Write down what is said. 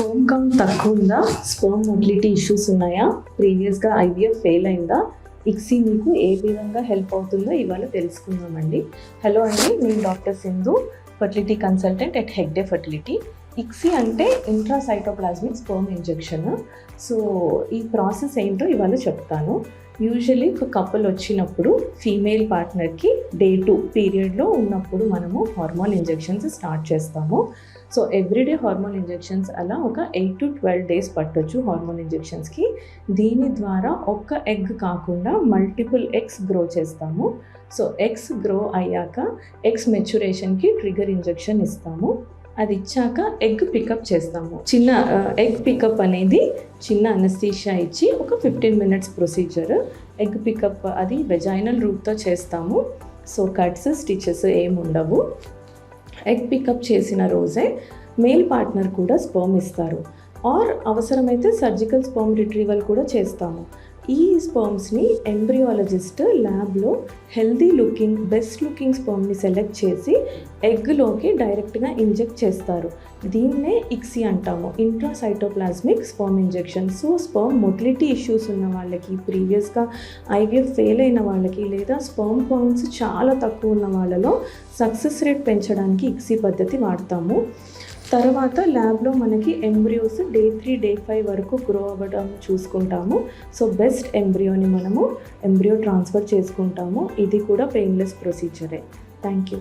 Sperm count తక్కువ ఉందా, sperm motility issues ఉన్నాయా, ప్రీవియస్గా ఐవీఎఫ్ ఫెయిల్ అయిందా, ఇక్సీ మీకు ఏ విధంగా హెల్ప్ అవుతుందో ఇవాళ తెలుసుకుందామండి. హలో అండి, నేను doctor Sindhu, fertility consultant at Hegde fertility. ICSI అంటే ఇంట్రాసైటోప్లాస్మిక్ స్పర్మ్ ఇంజెక్షన్. సో ఈ ప్రాసెస్ ఏంటో ఇవాళ చెప్తాను. యూజువలీ ఒక కపుల్ వచ్చినప్పుడు ఫీమేల్ పార్ట్నర్కి డే 2 పీరియడ్లో ఉన్నప్పుడు మనము హార్మోన్ ఇంజెక్షన్స్ స్టార్ట్ చేస్తాము. సో ఎవ్రీడే హార్మోన్ ఇంజెక్షన్స్ అలా ఒక 8 to 12 days పట్టొచ్చు హార్మోన్ ఇంజెక్షన్స్కి. దీని ద్వారా ఒక్క ఎగ్ కాకుండా మల్టిపుల్ ఎగ్స్ గ్రో చేస్తాము. సో ఎగ్స్ గ్రో అయ్యాక ఎగ్స్ మెచ్యురేషన్కి ట్రిగర్ ఇంజెక్షన్ ఇస్తాము. అది ఇచ్చాక ఎగ్ పికప్ చేస్తాము. చిన్న ఎగ్ పికప్ అనేది చిన్న అనస్థీషియా ఇచ్చి ఒక 15 minutes ప్రొసీజర్. ఎగ్ పికప్ అది వెజైనల్ రూట్తో చేస్తాము. సో కట్స్ స్టిచెస్ ఏమి ఉండవు. ఎగ్ పికప్ చేసిన రోజే మేల్ పార్ట్నర్ కూడా స్పర్మ్ ఇస్తారు. ఆర్ అవసరమైతే సర్జికల్ స్పర్మ్ రిట్రీవల్ కూడా చేస్తాము. ఈ స్పర్మ్స్ని ఎంబ్రియాలజిస్ట్ ల్యాబ్లో హెల్దీ లుకింగ్ బెస్ట్ లుకింగ్ స్పర్మ్ని సెలెక్ట్ చేసి ఎగ్లోకి డైరెక్ట్గా ఇంజెక్ట్ చేస్తారు. దీన్నే ఇక్సీ అంటాము, intracytoplasmic sperm injection. So sperm motility issues ఉన్న వాళ్ళకి, ప్రీవియస్గా ఐవీఎఫ్ ఫెయిల్ అయిన వాళ్ళకి, లేదా స్పర్మ్ కౌంట్స్ చాలా తక్కువ ఉన్న వాళ్ళలో సక్సెస్ రేట్ పెంచడానికి ఇక్సీ పద్ధతి వాడతాము. తర్వాత ల్యాబ్లో మనకి ఎంబ్రియోస్ డే 3 డే 5 వరకు గ్రో అవ్వడం చూసుకుంటాము. సో బెస్ట్ ఎంబ్రియోని మనము ఎంబ్రియో ట్రాన్స్ఫర్ చేసుకుంటాము. ఇది కూడా పెయిన్లెస్ ప్రొసీజరే. Thank you.